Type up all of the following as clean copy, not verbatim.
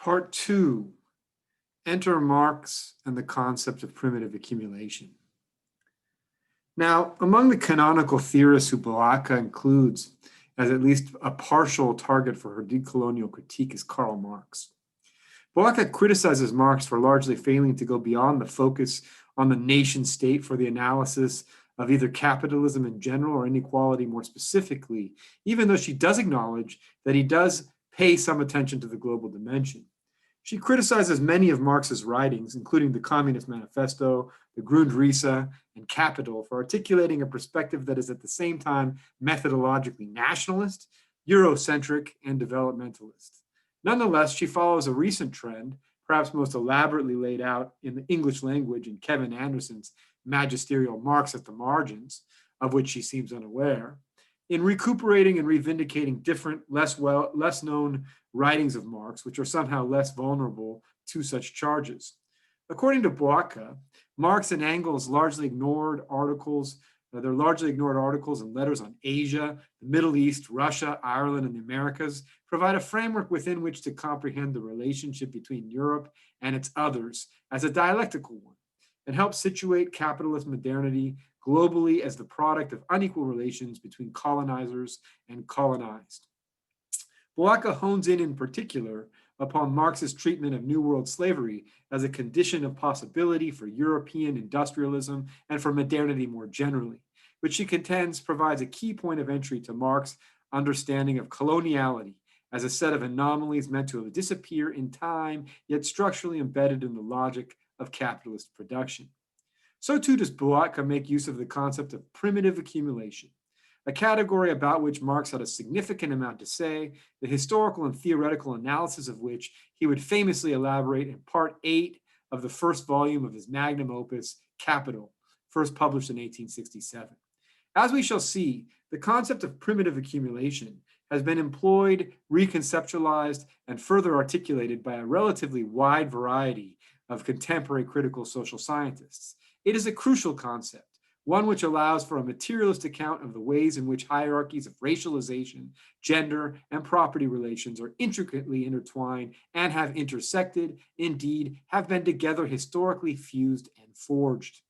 Part 2, enter Marx and the concept of primitive accumulation. Now, among the canonical theorists who Boatka includes as at least a partial target for her decolonial critique is Karl Marx. Boatka criticizes Marx for largely failing to go beyond the focus on the nation state for the analysis of either capitalism in general or inequality more specifically, even though she does acknowledge that he does pay some attention to the global dimension. She criticizes many of Marx's writings, including the Communist Manifesto, the Grundrisse, and Capital, for articulating a perspective that is at the same time methodologically nationalist, Eurocentric, and developmentalist. Nonetheless, she follows a recent trend, perhaps most elaborately laid out in the English language in Kevin Anderson's magisterial Marx at the Margins, of which she seems unaware, in recuperating and revindicating different, less known writings of Marx, which are somehow less vulnerable to such charges. According to Boatka, Marx and Engels largely ignored articles. They're largely ignored articles and letters on Asia, the Middle East, Russia, Ireland, and the Americas provide a framework within which to comprehend the relationship between Europe and its others as a dialectical one, and help situate capitalist modernity globally as the product of unequal relations between colonizers and colonized. Boatka hones in particular upon Marx's treatment of New World slavery as a condition of possibility for European industrialism and for modernity more generally, which she contends provides a key point of entry to Marx's understanding of coloniality as a set of anomalies meant to disappear in time, yet structurally embedded in the logic of capitalist production. So too does Boatka make use of the concept of primitive accumulation, a category about which Marx had a significant amount to say, the historical and theoretical analysis of which he would famously elaborate in part 8 of the first volume of his magnum opus, Capital, first published in 1867. As we shall see, the concept of primitive accumulation has been employed, reconceptualized, and further articulated by a relatively wide variety of contemporary critical social scientists. It is a crucial concept, one which allows for a materialist account of the ways in which hierarchies of racialization, gender, and property relations are intricately intertwined and have intersected, indeed, have been together historically fused and forged.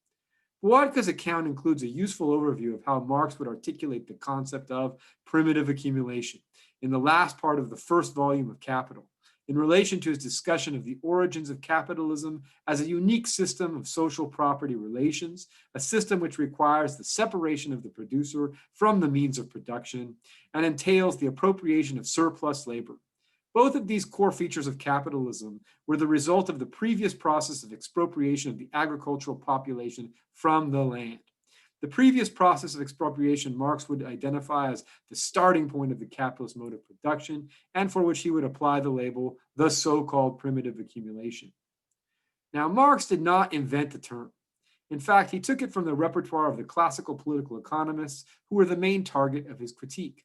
Boatka's account includes a useful overview of how Marx would articulate the concept of primitive accumulation in the last part of the first volume of Capital, in relation to his discussion of the origins of capitalism as a unique system of social property relations, a system which requires the separation of the producer from the means of production and entails the appropriation of surplus labor. Both of these core features of capitalism were the result of the previous process of expropriation of the agricultural population from the land. The previous process of expropriation Marx would identify as the starting point of the capitalist mode of production, and for which he would apply the label, the so-called primitive accumulation. Now, Marx did not invent the term. In fact, he took it from the repertoire of the classical political economists who were the main target of his critique.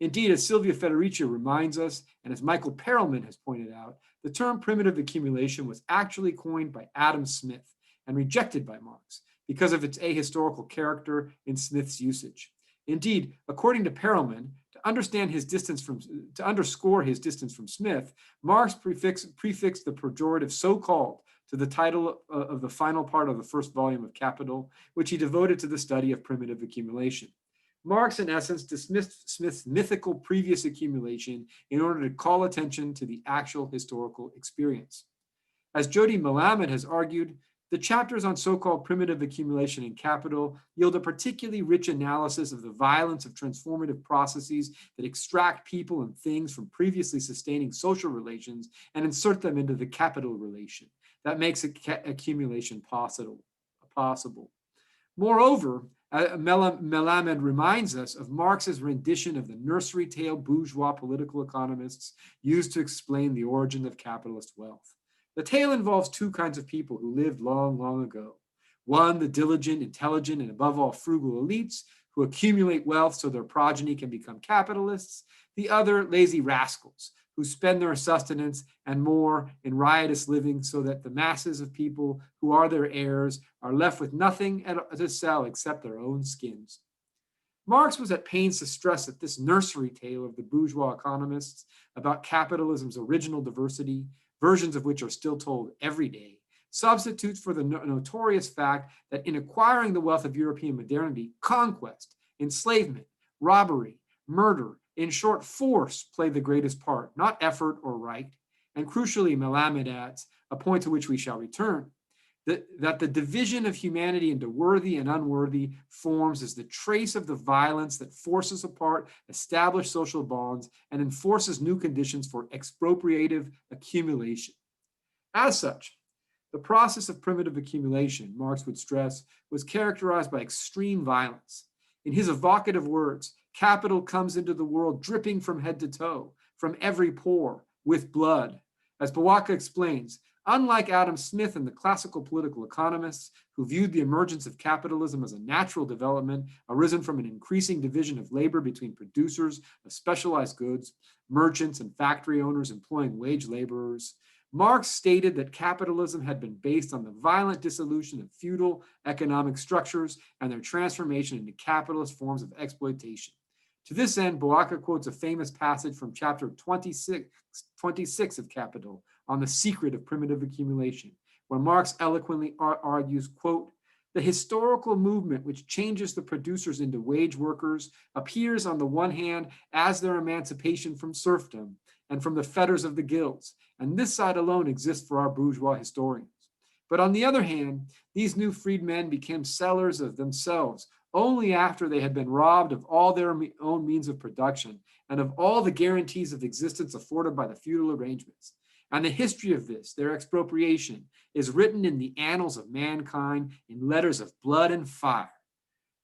Indeed, as Silvia Federici reminds us, and as Michael Perelman has pointed out, the term primitive accumulation was actually coined by Adam Smith and rejected by Marx because of its ahistorical character in Smith's usage. Indeed, according to Perelman, to underscore his distance from Smith, Marx prefixed the pejorative so-called to the title of the final part of the first volume of Capital, which he devoted to the study of primitive accumulation. Marx, in essence, dismissed Smith's mythical previous accumulation in order to call attention to the actual historical experience. As Jody Melamed has argued, the chapters on so-called primitive accumulation in Capital yield a particularly rich analysis of the violence of transformative processes that extract people and things from previously sustaining social relations and insert them into the capital relation that makes accumulation possible. Moreover, Melamed reminds us of Marx's rendition of the nursery tale bourgeois political economists used to explain the origin of capitalist wealth. The tale involves two kinds of people who lived long, long ago. One, the diligent, intelligent, and above all frugal elites who accumulate wealth so their progeny can become capitalists. The other, lazy rascals who spend their sustenance and more in riotous living so that the masses of people who are their heirs are left with nothing to sell except their own skins. Marx was at pains to stress that this nursery tale of the bourgeois economists about capitalism's original diversity versions of which are still told every day, substitutes for the notorious fact that in acquiring the wealth of European modernity, conquest, enslavement, robbery, murder, in short, force played the greatest part, not effort or right. And crucially, Melamed adds, a point to which we shall return, that the division of humanity into worthy and unworthy forms is the trace of the violence that forces apart established social bonds and enforces new conditions for expropriative accumulation. As such, the process of primitive accumulation, Marx would stress, was characterized by extreme violence. In his evocative words, capital comes into the world dripping from head to toe, from every pore, with blood. As Bowacca explains, unlike Adam Smith and the classical political economists who viewed the emergence of capitalism as a natural development arisen from an increasing division of labor between producers of specialized goods, merchants, and factory owners employing wage laborers, Marx stated that capitalism had been based on the violent dissolution of feudal economic structures and their transformation into capitalist forms of exploitation. To this end, Bowacca quotes a famous passage from chapter 26 of Capital on the secret of primitive accumulation, where Marx eloquently argues, quote, the historical movement which changes the producers into wage workers appears on the one hand as their emancipation from serfdom and from the fetters of the guilds, and this side alone exists for our bourgeois historians. But on the other hand, these new freedmen became sellers of themselves only after they had been robbed of all their own means of production and of all the guarantees of existence afforded by the feudal arrangements. And the history of this, their expropriation, is written in the annals of mankind in letters of blood and fire.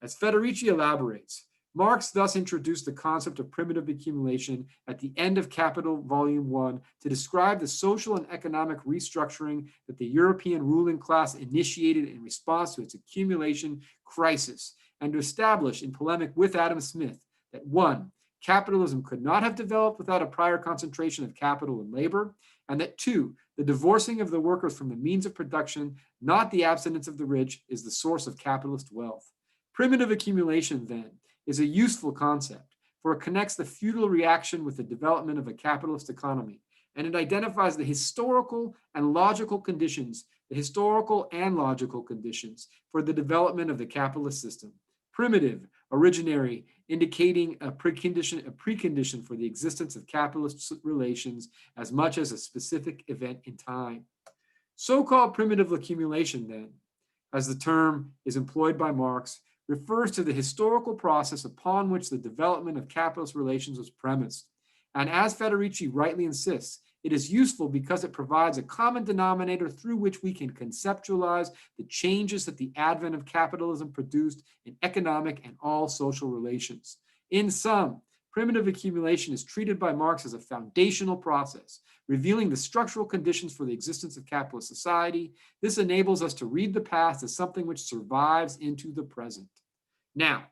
As Federici elaborates, Marx thus introduced the concept of primitive accumulation at the end of Capital, Volume 1, to describe the social and economic restructuring that the European ruling class initiated in response to its accumulation crisis, and to establish, in polemic with Adam Smith, that 1, capitalism could not have developed without a prior concentration of capital and labor, and that 2, the divorcing of the workers from the means of production, not the abstinence of the rich, is the source of capitalist wealth. Primitive accumulation, then, is a useful concept, for it connects the feudal reaction with the development of a capitalist economy, and it identifies the historical and logical conditions for the development of the capitalist system. Primitive, originary, indicating a precondition for the existence of capitalist relations as much as a specific event in time. So-called primitive accumulation, then, as the term is employed by Marx, refers to the historical process upon which the development of capitalist relations was premised. And as Federici rightly insists, it is useful because it provides a common denominator through which we can conceptualize the changes that the advent of capitalism produced in economic and all social relations. In sum, primitive accumulation is treated by Marx as a foundational process, revealing the structural conditions for the existence of capitalist society. This enables us to read the past as something which survives into the present. Now,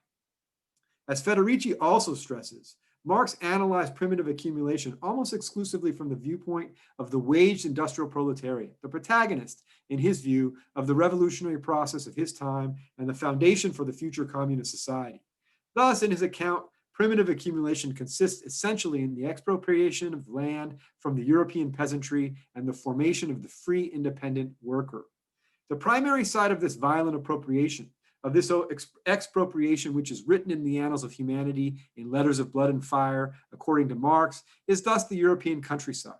as Federici also stresses, Marx analyzed primitive accumulation almost exclusively from the viewpoint of the waged industrial proletariat, the protagonist, in his view, of the revolutionary process of his time and the foundation for the future communist society. Thus, in his account, primitive accumulation consists essentially in the expropriation of land from the European peasantry and the formation of the free independent worker. The primary side of this violent appropriation, of this expropriation, which is written in the annals of humanity in letters of blood and fire, according to Marx, is thus the European countryside.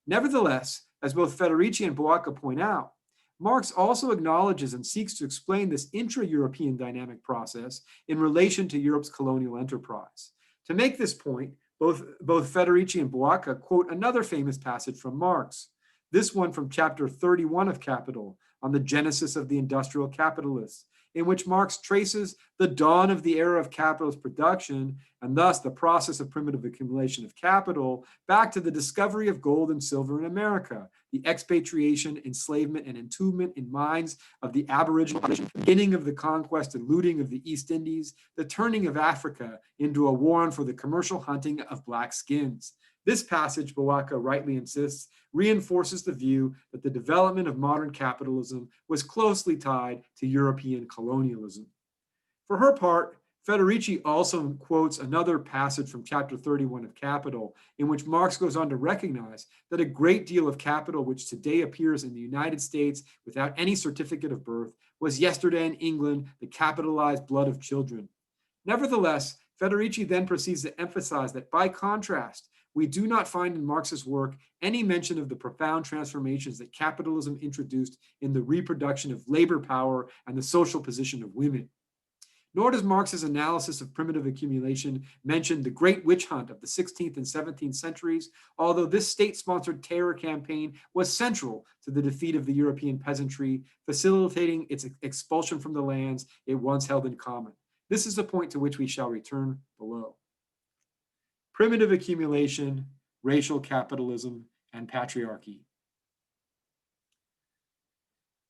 Nevertheless, as both Federici and Bowacca point out, Marx also acknowledges and seeks to explain this intra-European dynamic process in relation to Europe's colonial enterprise. To make this point, both Federici and Bowacca quote another famous passage from Marx, this one from chapter 31 of Capital, on the genesis of the industrial capitalists, in which Marx traces the dawn of the era of capitalist production, and thus the process of primitive accumulation of capital, back to the discovery of gold and silver in America, the expatriation, enslavement, and entombment in mines of the Aboriginal, beginning of the conquest and looting of the East Indies, the turning of Africa into a warren for the commercial hunting of black skins. This passage, Bowacca rightly insists, reinforces the view that the development of modern capitalism was closely tied to European colonialism. For her part, Federici also quotes another passage from chapter 31 of Capital, in which Marx goes on to recognize that a great deal of capital which today appears in the United States without any certificate of birth was yesterday in England the capitalized blood of children. Nevertheless, Federici then proceeds to emphasize that by contrast, we do not find in Marx's work any mention of the profound transformations that capitalism introduced in the reproduction of labor power and the social position of women. Nor does Marx's analysis of primitive accumulation mention the great witch hunt of the 16th and 17th centuries, although this state-sponsored terror campaign was central to the defeat of the European peasantry, facilitating its expulsion from the lands it once held in common. This is a point to which we shall return below. Primitive accumulation, racial capitalism, and patriarchy.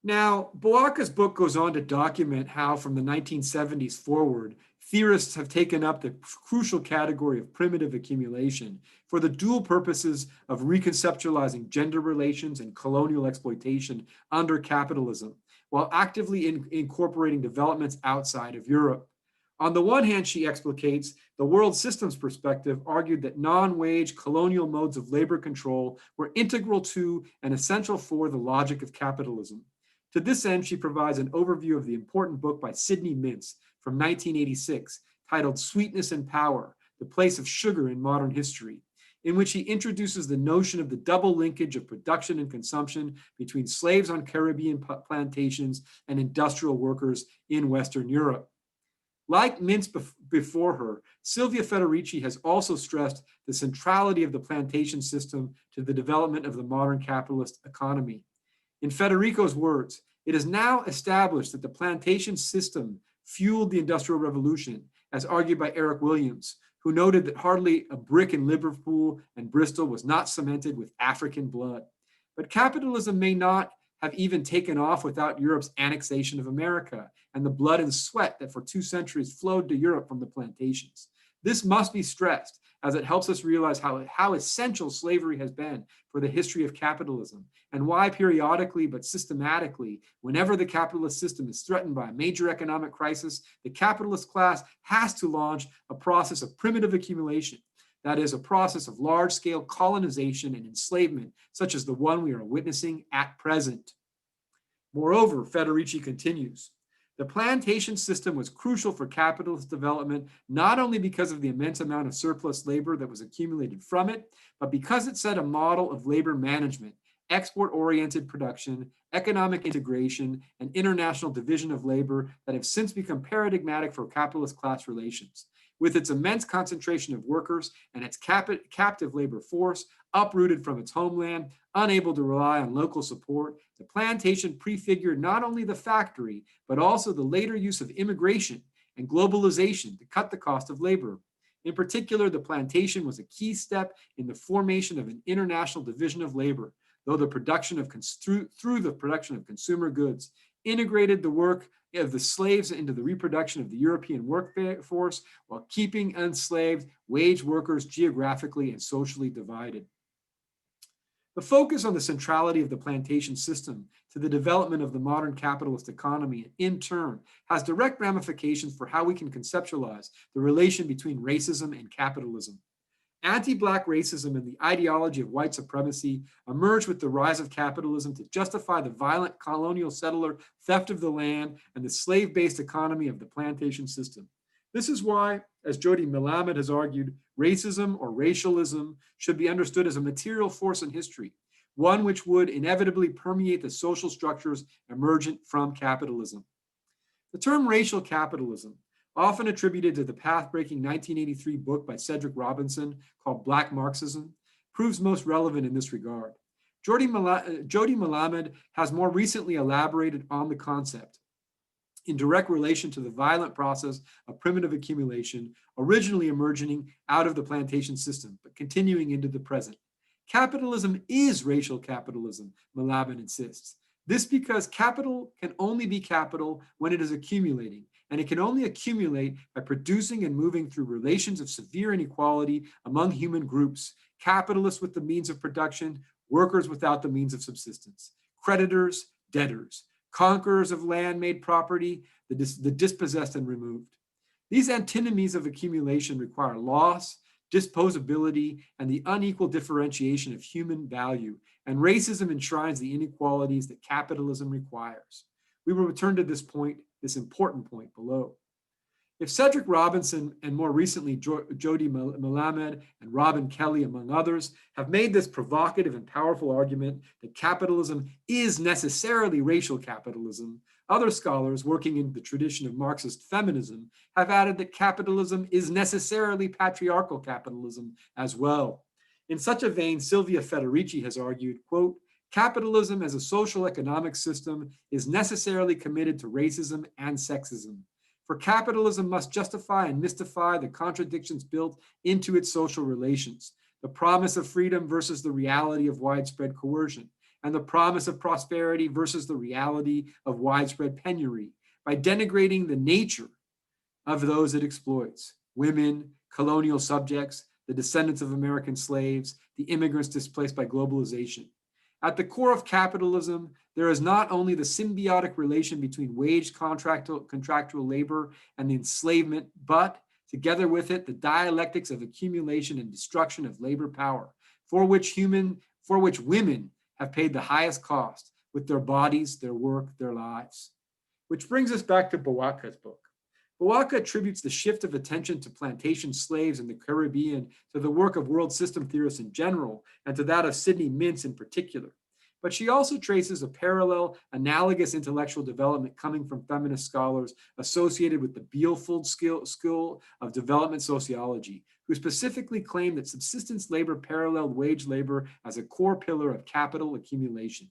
Now, Boaka's book goes on to document how from the 1970s forward, theorists have taken up the crucial category of primitive accumulation for the dual purposes of reconceptualizing gender relations and colonial exploitation under capitalism, while actively incorporating developments outside of Europe. On the one hand, she explicates the world systems perspective argued that non-wage colonial modes of labor control were integral to and essential for the logic of capitalism. To this end, she provides an overview of the important book by Sidney Mintz from 1986, titled Sweetness and Power, The Place of Sugar in Modern History, in which he introduces the notion of the double linkage of production and consumption between slaves on Caribbean plantations and industrial workers in Western Europe. Like Mintz before her, Silvia Federici has also stressed the centrality of the plantation system to the development of the modern capitalist economy. In Federico's words, it is now established that the plantation system fueled the Industrial Revolution, as argued by Eric Williams, who noted that hardly a brick in Liverpool and Bristol was not cemented with African blood. But capitalism may not have even taken off without Europe's annexation of America and the blood and sweat that for 2 centuries flowed to Europe from the plantations. This must be stressed, as it helps us realize how essential slavery has been for the history of capitalism, and why periodically but systematically, whenever the capitalist system is threatened by a major economic crisis, the capitalist class has to launch a process of primitive accumulation. That is, a process of large-scale colonization and enslavement, such as the one we are witnessing at present. Moreover, Federici continues, the plantation system was crucial for capitalist development, not only because of the immense amount of surplus labor that was accumulated from it, but because it set a model of labor management, export-oriented production, economic integration, and international division of labor that have since become paradigmatic for capitalist class relations. With its immense concentration of workers and its captive labor force, uprooted from its homeland, unable to rely on local support, the plantation prefigured not only the factory, but also the later use of immigration and globalization to cut the cost of labor. In particular, the plantation was a key step in the formation of an international division of labor, through the production of consumer goods, integrated the work of the slaves into the reproduction of the European workforce while keeping enslaved wage workers geographically and socially divided. The focus on the centrality of the plantation system to the development of the modern capitalist economy, in turn, has direct ramifications for how we can conceptualize the relation between racism and capitalism. Anti-Black racism and the ideology of white supremacy emerged with the rise of capitalism to justify the violent colonial settler theft of the land and the slave-based economy of the plantation system. This is why, as Jody Melamed has argued, racism or racialism should be understood as a material force in history, one which would inevitably permeate the social structures emergent from capitalism. The term racial capitalism, often attributed to the path-breaking 1983 book by Cedric Robinson called Black Marxism, proves most relevant in this regard. Jody Melamed has more recently elaborated on the concept in direct relation to the violent process of primitive accumulation, originally emerging out of the plantation system, but continuing into the present. Capitalism is racial capitalism, Melamed insists. This because capital can only be capital when it is accumulating, and it can only accumulate by producing and moving through relations of severe inequality among human groups, capitalists with the means of production, workers without the means of subsistence, creditors, debtors, conquerors of land made property, the dispossessed and removed. These antinomies of accumulation require loss, disposability, and the unequal differentiation of human value, and racism enshrines the inequalities that capitalism requires. We will return to this point, this important point below. If Cedric Robinson and more recently Jody Melamed and Robin Kelly, among others, have made this provocative and powerful argument that capitalism is necessarily racial capitalism, other scholars working in the tradition of Marxist feminism have added that capitalism is necessarily patriarchal capitalism as well. In such a vein, Silvia Federici has argued, quote, capitalism as a social economic system is necessarily committed to racism and sexism. For capitalism must justify and mystify the contradictions built into its social relations, the promise of freedom versus the reality of widespread coercion, and the promise of prosperity versus the reality of widespread penury, by denigrating the nature of those it exploits: women, colonial subjects, the descendants of American slaves, the immigrants displaced by globalization. At the core of capitalism, there is not only the symbiotic relation between wage contractual labor and the enslavement, but together with it, the dialectics of accumulation and destruction of labor power, for which women have paid the highest cost with their bodies, their work, their lives. Which brings us back to Bowaka's book. Bowaka attributes the shift of attention to plantation slaves in the Caribbean to the work of world system theorists in general, and to that of Sidney Mintz in particular. But she also traces a parallel, analogous intellectual development coming from feminist scholars associated with the Bielefeld School of Development Sociology, who specifically claim that subsistence labor paralleled wage labor as a core pillar of capital accumulation.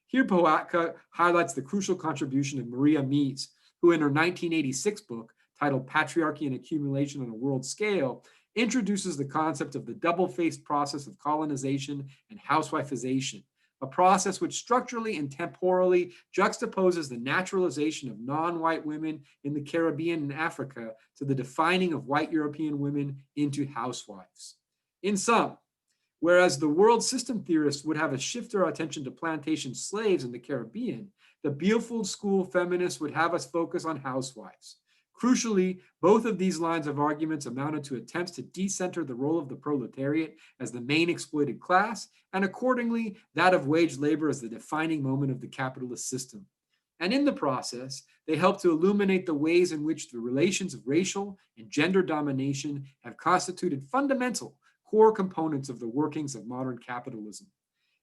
Here, Bowaka highlights the crucial contribution of Maria Mies, who in her 1986 book, titled Patriarchy and Accumulation on a World Scale, introduces the concept of the double-faced process of colonization and housewifization, a process which structurally and temporally juxtaposes the naturalization of non-white women in the Caribbean and Africa to the defining of white European women into housewives. In sum, whereas the world system theorists would have us shift our attention to plantation slaves in the Caribbean, the Bielefeld School feminists would have us focus on housewives. Crucially, both of these lines of arguments amounted to attempts to decenter the role of the proletariat as the main exploited class, and accordingly, that of wage labor as the defining moment of the capitalist system. And in the process, they helped to illuminate the ways in which the relations of racial and gender domination have constituted fundamental core components of the workings of modern capitalism.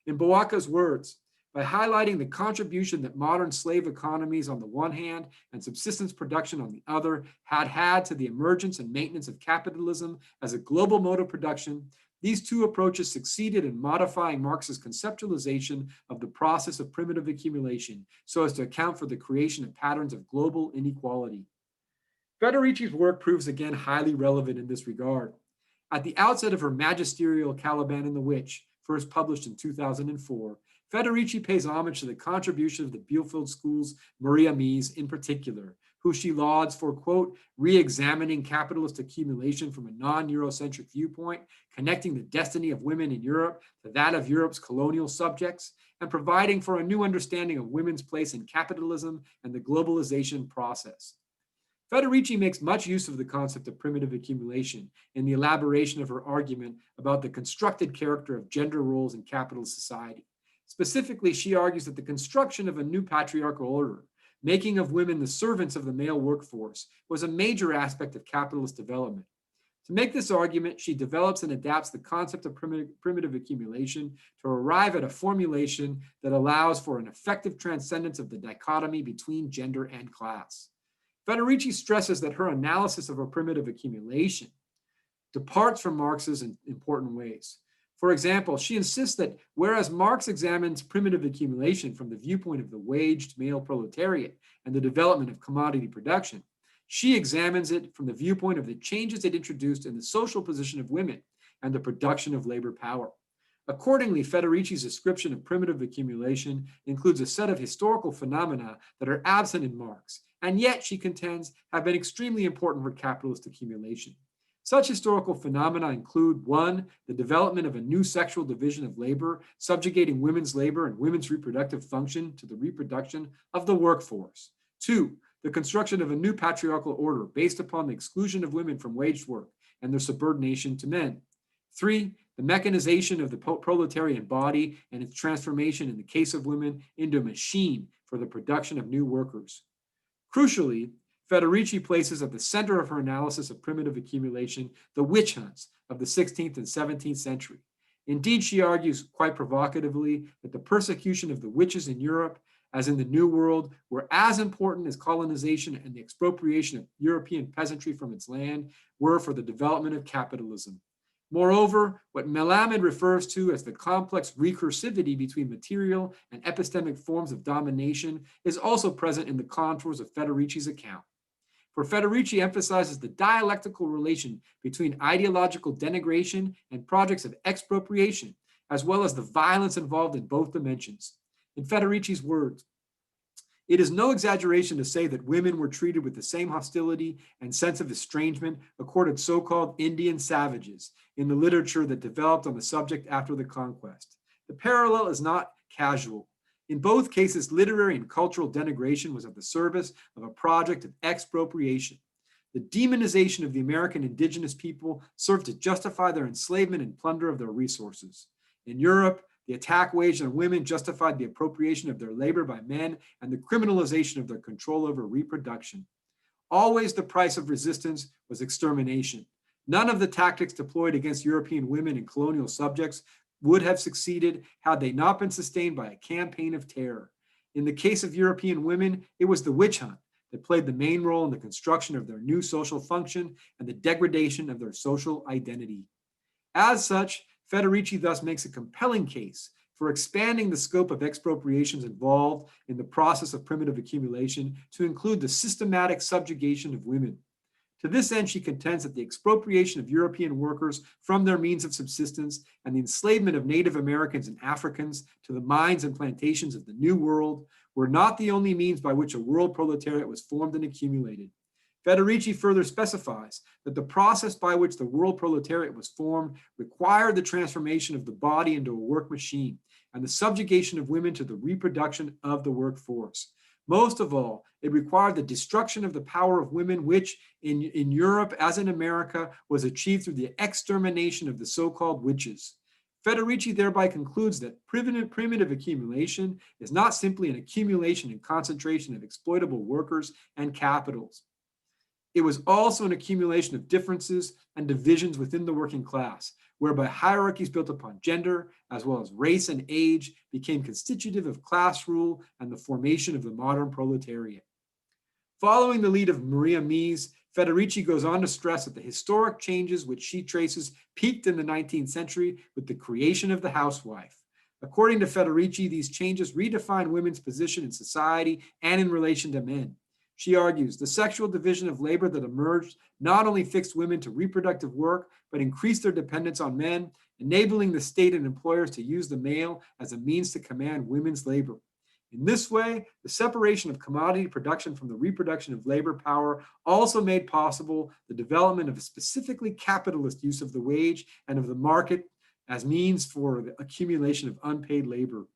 In Bowaka's words, by highlighting the contribution that modern slave economies on the one hand and subsistence production on the other had to the emergence and maintenance of capitalism as a global mode of production, these two approaches succeeded in modifying Marx's conceptualization of the process of primitive accumulation so as to account for the creation of patterns of global inequality. Federici's work proves again highly relevant in this regard. At the outset of her magisterial Caliban and the Witch, first published in 2004, Federici pays homage to the contribution of the Bielefeld School's Maria Mies in particular, who she lauds for, quote, re-examining capitalist accumulation from a non-Eurocentric viewpoint, connecting the destiny of women in Europe to that of Europe's colonial subjects, and providing for a new understanding of women's place in capitalism and the globalization process. Federici makes much use of the concept of primitive accumulation in the elaboration of her argument about the constructed character of gender roles in capitalist society. Specifically, she argues that the construction of a new patriarchal order, making of women the servants of the male workforce, was a major aspect of capitalist development. To make this argument, she develops and adapts the concept of primitive accumulation to arrive at a formulation that allows for an effective transcendence of the dichotomy between gender and class. Federici stresses that her analysis of a primitive accumulation departs from Marx's in important ways. For example, she insists that whereas Marx examines primitive accumulation from the viewpoint of the waged male proletariat and the development of commodity production, she examines it from the viewpoint of the changes it introduced in the social position of women and the production of labor power. Accordingly, Federici's description of primitive accumulation includes a set of historical phenomena that are absent in Marx, and yet, she contends, have been extremely important for capitalist accumulation. Such historical phenomena include, one, the development of a new sexual division of labor, subjugating women's labor and women's reproductive function to the reproduction of the workforce. Two, the construction of a new patriarchal order based upon the exclusion of women from waged work and their subordination to men. 3, the mechanization of the proletarian body and its transformation in the case of women into a machine for the production of new workers. Crucially, Federici places at the center of her analysis of primitive accumulation the witch hunts of the 16th and 17th century. Indeed, she argues quite provocatively that the persecution of the witches in Europe, as in the New World, were as important as colonization and the expropriation of European peasantry from its land were for the development of capitalism. Moreover, what Melamed refers to as the complex recursivity between material and epistemic forms of domination is also present in the contours of Federici's account. For Federici emphasizes the dialectical relation between ideological denigration and projects of expropriation, as well as the violence involved in both dimensions. In Federici's words, it is no exaggeration to say that women were treated with the same hostility and sense of estrangement accorded so-called Indian savages in the literature that developed on the subject after the conquest. The parallel is not casual. In both cases, literary and cultural denigration was at the service of a project of expropriation. The demonization of the American indigenous people served to justify their enslavement and plunder of their resources. In Europe, the attack waged on women justified the appropriation of their labor by men and the criminalization of their control over reproduction. Always the price of resistance was extermination. None of the tactics deployed against European women and colonial subjects would have succeeded had they not been sustained by a campaign of terror. In the case of European women, it was the witch hunt that played the main role in the construction of their new social function and the degradation of their social identity. As such, Federici thus makes a compelling case for expanding the scope of expropriations involved in the process of primitive accumulation to include the systematic subjugation of women. To this end, she contends that the expropriation of European workers from their means of subsistence and the enslavement of Native Americans and Africans to the mines and plantations of the New World were not the only means by which a world proletariat was formed and accumulated. Federici further specifies that the process by which the world proletariat was formed required the transformation of the body into a work machine and the subjugation of women to the reproduction of the workforce. Most of all, it required the destruction of the power of women, which in Europe, as in America, was achieved through the extermination of the so-called witches. Federici thereby concludes that primitive accumulation is not simply an accumulation and concentration of exploitable workers and capitals. It was also an accumulation of differences and divisions within the working class, whereby hierarchies built upon gender, as well as race and age, became constitutive of class rule and the formation of the modern proletariat. Following the lead of Maria Mies, Federici goes on to stress that the historic changes which she traces peaked in the 19th century with the creation of the housewife. According to Federici, these changes redefine women's position in society and in relation to men. She argues the sexual division of labor that emerged not only fixed women to reproductive work, but increased their dependence on men, enabling the state and employers to use the male as a means to command women's labor. In this way, the separation of commodity production from the reproduction of labor power also made possible the development of a specifically capitalist use of the wage and of the market as means for the accumulation of unpaid labor.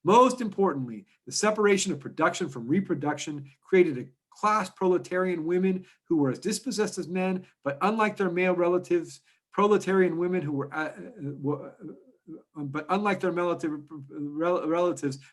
Most importantly, the separation of production from reproduction created a class proletarian women who were as dispossessed as men, but unlike their male relatives, proletarian women who were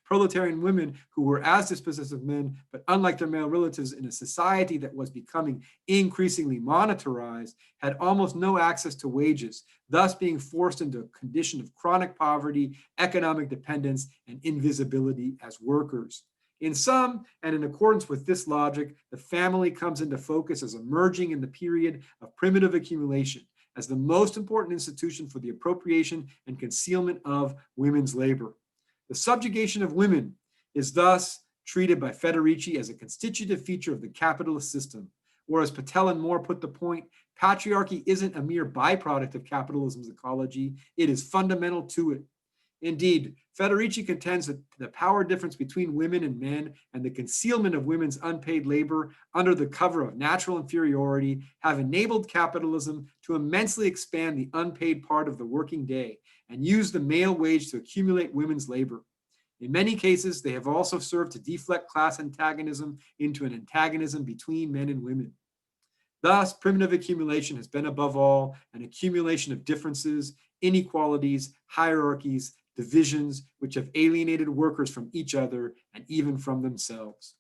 proletarian women who were as dispossessed as men, but unlike their male relatives in a society that was becoming increasingly monetarized, had almost no access to wages, thus being forced into a condition of chronic poverty, economic dependence, and invisibility as workers. In sum, and in accordance with this logic, the family comes into focus as emerging in the period of primitive accumulation as the most important institution for the appropriation and concealment of women's labor. The subjugation of women is thus treated by Federici as a constitutive feature of the capitalist system, or as Patel and Moore put the point, patriarchy isn't a mere byproduct of capitalism's ecology, it is fundamental to it. Indeed, Federici contends that the power difference between women and men and the concealment of women's unpaid labor under the cover of natural inferiority have enabled capitalism to immensely expand the unpaid part of the working day and use the male wage to accumulate women's labor. In many cases, they have also served to deflect class antagonism into an antagonism between men and women. Thus, primitive accumulation has been above all an accumulation of differences, inequalities, hierarchies, divisions, which have alienated workers from each other and even from themselves.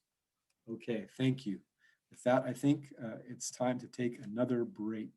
Okay, thank you. With that, I think it's time to take another break.